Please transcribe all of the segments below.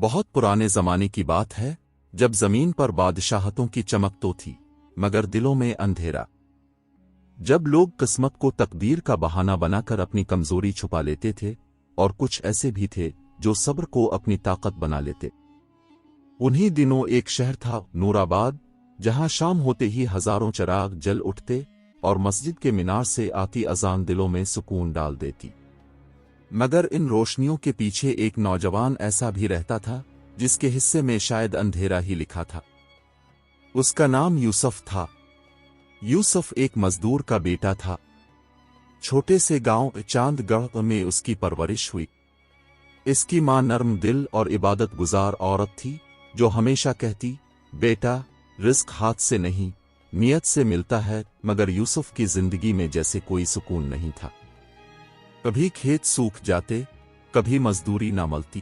بہت پرانے زمانے کی بات ہے جب زمین پر بادشاہتوں کی چمک تو تھی مگر دلوں میں اندھیرا۔ جب لوگ قسمت کو تقدیر کا بہانہ بنا کر اپنی کمزوری چھپا لیتے تھے، اور کچھ ایسے بھی تھے جو صبر کو اپنی طاقت بنا لیتے۔ انہی دنوں ایک شہر تھا نورآباد، جہاں شام ہوتے ہی ہزاروں چراغ جل اٹھتے اور مسجد کے مینار سے آتی اذان دلوں میں سکون ڈال دیتی۔ مگر ان روشنیوں کے پیچھے ایک نوجوان ایسا بھی رہتا تھا جس کے حصے میں شاید اندھیرا ہی لکھا تھا۔ اس کا نام یوسف تھا۔ یوسف ایک مزدور کا بیٹا تھا۔ چھوٹے سے گاؤں چاند گڑھ میں اس کی پرورش ہوئی۔ اس کی ماں نرم دل اور عبادت گزار عورت تھی جو ہمیشہ کہتی، بیٹا، رزق ہاتھ سے نہیں نیت سے ملتا ہے۔ مگر یوسف کی زندگی میں جیسے کوئی سکون نہیں تھا۔ کبھی کھیت سوکھ جاتے، کبھی مزدوری نہ ملتی۔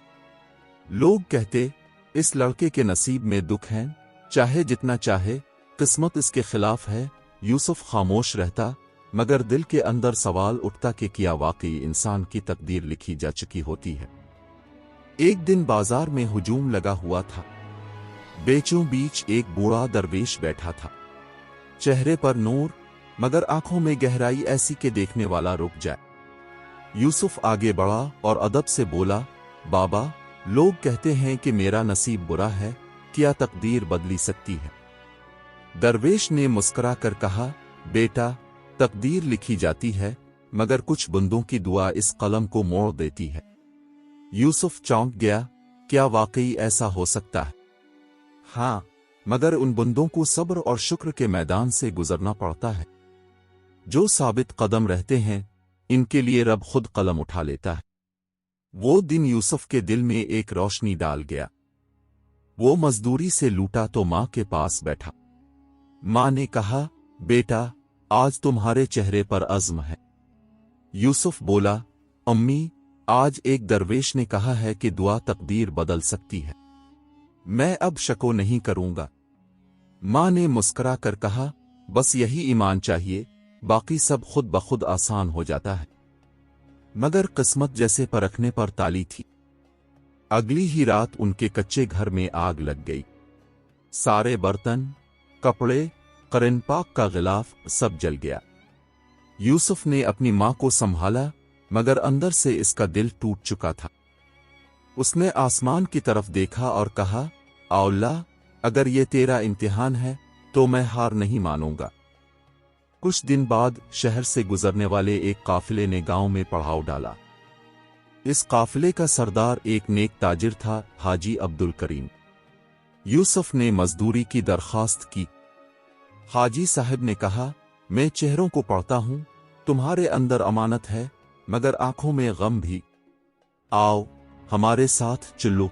لوگ کہتے، اس لڑکے کے نصیب میں دکھ ہیں، چاہے جتنا چاہے قسمت اس کے خلاف ہے۔ یوسف خاموش رہتا، مگر دل کے اندر سوال اٹھتا کہ کیا واقعی انسان کی تقدیر لکھی جا چکی ہوتی ہے؟ ایک دن بازار میں ہجوم لگا ہوا تھا۔ بیچوں بیچ ایک بوڑھا درویش بیٹھا تھا، چہرے پر نور مگر آنکھوں میں گہرائی ایسی کہ دیکھنے والا رک جائے۔ یوسف آگے بڑھا اور ادب سے بولا، بابا، لوگ کہتے ہیں کہ میرا نصیب برا ہے، کیا تقدیر بدلی سکتی ہے؟ درویش نے مسکرا کر کہا، بیٹا، تقدیر لکھی جاتی ہے مگر کچھ بندوں کی دعا اس قلم کو موڑ دیتی ہے۔ یوسف چونک گیا، کیا واقعی ایسا ہو سکتا ہے؟ ہاں، مگر ان بندوں کو صبر اور شکر کے میدان سے گزرنا پڑتا ہے۔ جو ثابت قدم رہتے ہیں ان کے لیے رب خود قلم اٹھا لیتا ہے۔ وہ دن یوسف کے دل میں ایک روشنی ڈال گیا۔ وہ مزدوری سے لوٹا تو ماں کے پاس بیٹھا۔ ماں نے کہا، بیٹا، آج تمہارے چہرے پر عزم ہے۔ یوسف بولا، امی، آج ایک درویش نے کہا ہے کہ دعا تقدیر بدل سکتی ہے، میں اب شکو نہیں کروں گا۔ ماں نے مسکرا کر کہا، بس یہی ایمان چاہیے، باقی سب خود بخود آسان ہو جاتا ہے۔ مگر قسمت جیسے پرکھنے پر تالی تھی۔ اگلی ہی رات ان کے کچے گھر میں آگ لگ گئی۔ سارے برتن، کپڑے، قرن پاک کا غلاف سب جل گیا۔ یوسف نے اپنی ماں کو سنبھالا مگر اندر سے اس کا دل ٹوٹ چکا تھا۔ اس نے آسمان کی طرف دیکھا اور کہا، اے اللہ، اگر یہ تیرا امتحان ہے تو میں ہار نہیں مانوں گا۔ کچھ دن بعد شہر سے گزرنے والے ایک قافلے نے گاؤں میں پڑاؤ ڈالا۔ اس قافلے کا سردار ایک نیک تاجر تھا، حاجی عبد الکریم۔ یوسف نے مزدوری کی درخواست کی۔ حاجی صاحب نے کہا، میں چہروں کو پڑھتا ہوں، تمہارے اندر امانت ہے مگر آنکھوں میں غم بھی، آؤ ہمارے ساتھ چلو۔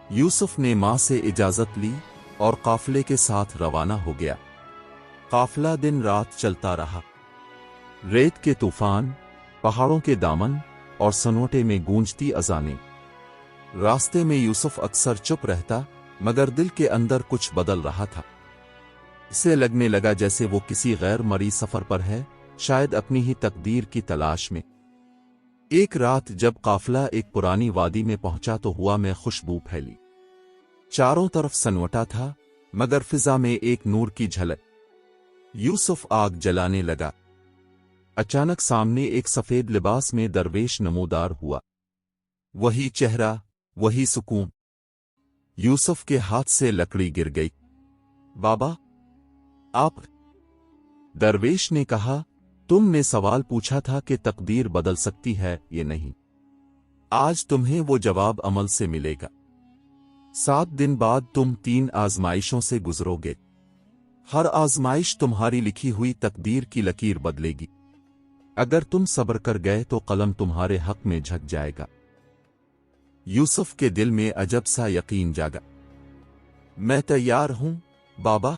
یوسف نے ماں سے اجازت لی اور قافلے کے ساتھ روانہ ہو گیا۔ قافلہ دن رات چلتا رہا۔ ریت کے طوفان، پہاڑوں کے دامن اور سنوٹے میں گونجتی اذانیں۔ راستے میں یوسف اکثر چپ رہتا مگر دل کے اندر کچھ بدل رہا تھا۔ اسے لگنے لگا جیسے وہ کسی غیر مرئی سفر پر ہے، شاید اپنی ہی تقدیر کی تلاش میں۔ ایک رات جب قافلہ ایک پرانی وادی میں پہنچا تو ہوا میں خوشبو پھیلی۔ چاروں طرف سنوٹا تھا مگر فضا میں ایک نور کی جھلک۔ یوسف آگ جلانے لگا۔ اچانک سامنے ایک سفید لباس میں درویش نمودار ہوا۔ وہی چہرہ، وہی سکون۔ یوسف کے ہاتھ سے لکڑی گر گئی۔ بابا، آپ؟ درویش نے کہا، تم نے سوال پوچھا تھا کہ تقدیر بدل سکتی ہے یہ نہیں، آج تمہیں وہ جواب عمل سے ملے گا۔ 7 دن بعد تم 3 آزمائشوں سے گزرو گے۔ ہر آزمائش تمہاری لکھی ہوئی تقدیر کی لکیر بدلے گی۔ اگر تم صبر کر گئے تو قلم تمہارے حق میں جھک جائے گا۔ یوسف کے دل میں عجب سا یقین جاگا۔ میں تیار ہوں بابا،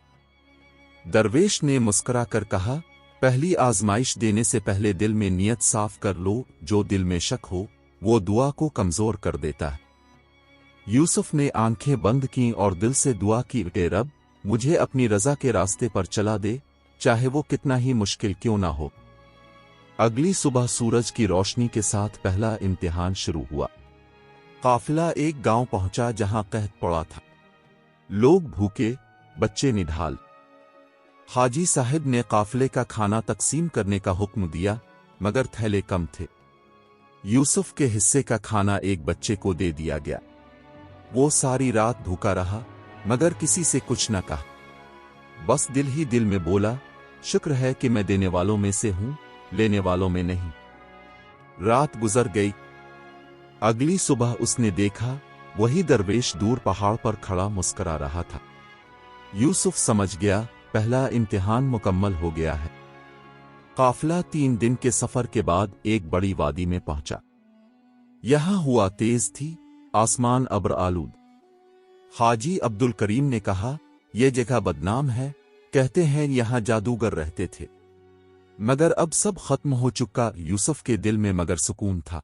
درویش نے مسکرا کر کہا، پہلی آزمائش دینے سے پہلے دل میں نیت صاف کر لو، جو دل میں شک ہو وہ دعا کو کمزور کر دیتا ہے۔ یوسف نے آنکھیں بند کیں اور دل سے دعا کی، اے رب، مجھے اپنی رضا کے راستے پر چلا دے، چاہے وہ کتنا ہی مشکل کیوں نہ ہو۔ اگلی صبح سورج کی روشنی کے ساتھ پہلا امتحان شروع ہوا۔ قافلہ ایک گاؤں پہنچا جہاں قحط پڑا تھا، لوگ بھوکے، بچے نڈھال۔ حاجی صاحب نے قافلے کا کھانا تقسیم کرنے کا حکم دیا، مگر تھیلے کم تھے۔ یوسف کے حصے کا کھانا ایک بچے کو دے دیا گیا۔ وہ ساری رات بھوکا رہا، مگر کسی سے کچھ نہ کہا، بس دل ہی دل میں بولا، شکر ہے کہ میں دینے والوں میں سے ہوں، لینے والوں میں نہیں۔ رات گزر گئی۔ اگلی صبح اس نے دیکھا وہی درویش دور پہاڑ پر کھڑا مسکرا رہا تھا۔ یوسف سمجھ گیا پہلا امتحان مکمل ہو گیا ہے۔ قافلہ 3 دن کے سفر کے بعد ایک بڑی وادی میں پہنچا۔ یہاں ہوا تیز تھی، آسمان ابر آلود۔ حاجی عبد الکریم نے کہا، یہ جگہ بدنام ہے، کہتے ہیں یہاں جادوگر رہتے تھے، مگر اب سب ختم ہو چکا۔ یوسف کے دل میں مگر سکون تھا۔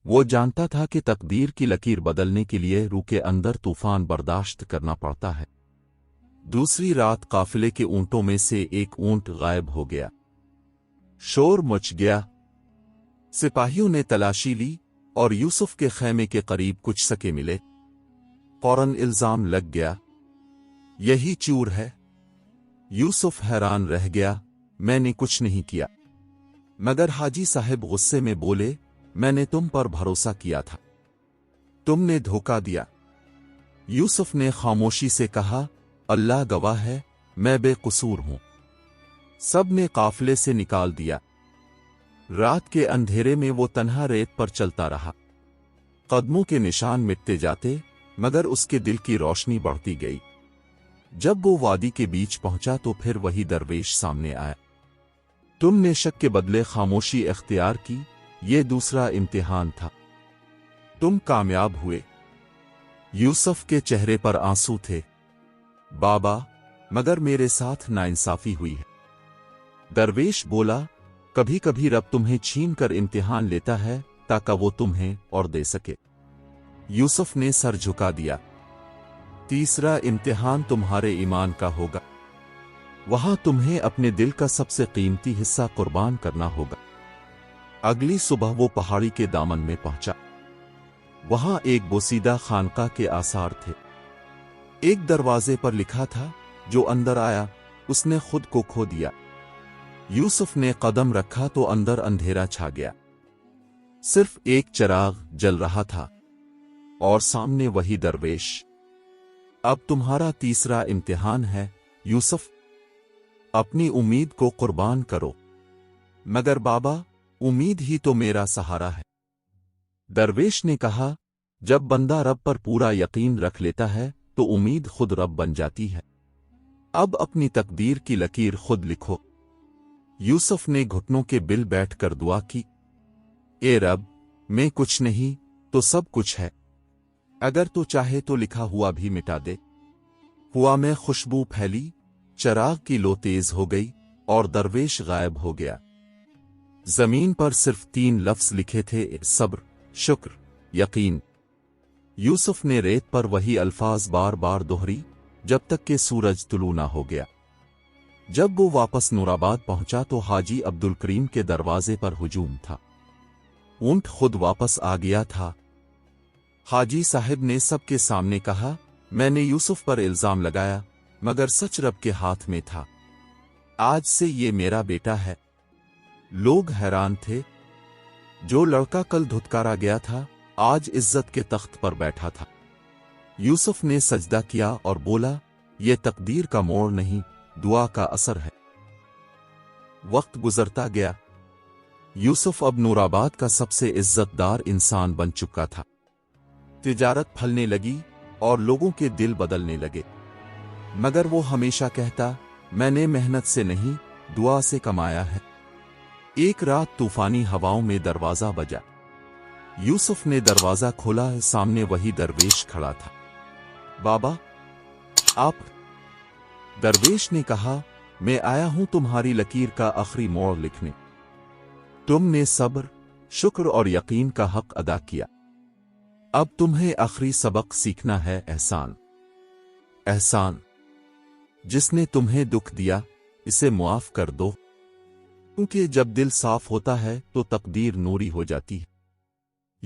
وہ جانتا تھا کہ تقدیر کی لکیر بدلنے کے لیے روح کے اندر طوفان برداشت کرنا پڑتا ہے۔ دوسری رات قافلے کے اونٹوں میں سے ایک اونٹ غائب ہو گیا۔ شور مچ گیا۔ سپاہیوں نے تلاشی لی اور یوسف کے خیمے کے قریب کچھ سکے ملے۔ فوراً الزام لگ گیا، یہی چور ہے۔ یوسف حیران رہ گیا، میں نے کچھ نہیں کیا۔ مگر حاجی صاحب غصے میں بولے، میں نے تم پر بھروسہ کیا تھا، تم نے دھوکہ دیا۔ یوسف نے خاموشی سے کہا، اللہ گواہ ہے، میں بے قصور ہوں۔ سب نے قافلے سے نکال دیا۔ رات کے اندھیرے میں وہ تنہا ریت پر چلتا رہا۔ قدموں کے نشان مٹتے جاتے، مگر اس کے دل کی روشنی بڑھتی گئی۔ جب وہ وادی کے بیچ پہنچا تو پھر وہی درویش سامنے آیا۔ تم نے شک کے بدلے خاموشی اختیار کی، یہ دوسرا امتحان تھا، تم کامیاب ہوئے۔ یوسف کے چہرے پر آنسو تھے، بابا، مگر میرے ساتھ ناانصافی ہوئی ہے۔ درویش بولا، کبھی کبھی رب تمہیں چھین کر امتحان لیتا ہے تاکہ وہ تمہیں اور دے سکے۔ یوسف نے سر جھکا دیا۔ تیسرا امتحان تمہارے ایمان کا ہوگا، وہاں تمہیں اپنے دل کا سب سے قیمتی حصہ قربان کرنا ہوگا۔ اگلی صبح وہ پہاڑی کے دامن میں پہنچا۔ وہاں ایک بوسیدہ خانقاہ کے آثار تھے۔ ایک دروازے پر لکھا تھا، جو اندر آیا اس نے خود کو کھو دیا۔ یوسف نے قدم رکھا تو اندر اندھیرا چھا گیا۔ صرف ایک چراغ جل رہا تھا اور سامنے وہی درویش۔ اب تمہارا تیسرا امتحان ہے یوسف، اپنی امید کو قربان کرو۔ مگر بابا، امید ہی تو میرا سہارا ہے۔ درویش نے کہا، جب بندہ رب پر پورا یقین رکھ لیتا ہے تو امید خود رب بن جاتی ہے۔ اب اپنی تقدیر کی لکیر خود لکھو۔ یوسف نے گھٹنوں کے بل بیٹھ کر دعا کی، اے رب، میں کچھ نہیں تو سب کچھ ہے، اگر تو چاہے تو لکھا ہوا بھی مٹا دے۔ ہوا میں خوشبو پھیلی، چراغ کی لو تیز ہو گئی اور درویش غائب ہو گیا۔ زمین پر صرف 3 لفظ لکھے تھے، صبر، شکر، یقین۔ یوسف نے ریت پر وہی الفاظ بار بار دہری جب تک کہ سورج طلوع نہ ہو گیا۔ جب وہ واپس نورآباد پہنچا تو حاجی عبد الکریم کے دروازے پر ہجوم تھا۔ اونٹ خود واپس آ گیا تھا۔ حاجی صاحب نے سب کے سامنے کہا، میں نے یوسف پر الزام لگایا، مگر سچ رب کے ہاتھ میں تھا۔ آج سے یہ میرا بیٹا ہے۔ لوگ حیران تھے، جو لڑکا کل دھتکارا گیا تھا آج عزت کے تخت پر بیٹھا تھا۔ یوسف نے سجدہ کیا اور بولا، یہ تقدیر کا موڑ نہیں، دعا کا اثر ہے۔ وقت گزرتا گیا۔ یوسف اب نورآباد کا سب سے عزت دار انسان بن چکا تھا۔ تجارت پھلنے لگی اور لوگوں کے دل بدلنے لگے، مگر وہ ہمیشہ کہتا، میں نے محنت سے نہیں، دعا سے کمایا ہے۔ ایک رات طوفانی ہواؤں میں دروازہ بجا۔ یوسف نے دروازہ کھولا، سامنے وہی درویش کھڑا تھا۔ بابا، آپ؟ درویش نے کہا، میں آیا ہوں تمہاری لکیر کا آخری موڑ لکھنے۔ تم نے صبر، شکر اور یقین کا حق ادا کیا۔ اب تمہیں آخری سبق سیکھنا ہے، احسان۔ احسان۔ جس نے تمہیں دکھ دیا، اسے معاف کر دو، کیونکہ جب دل صاف ہوتا ہے تو تقدیر نوری ہو جاتی ہے۔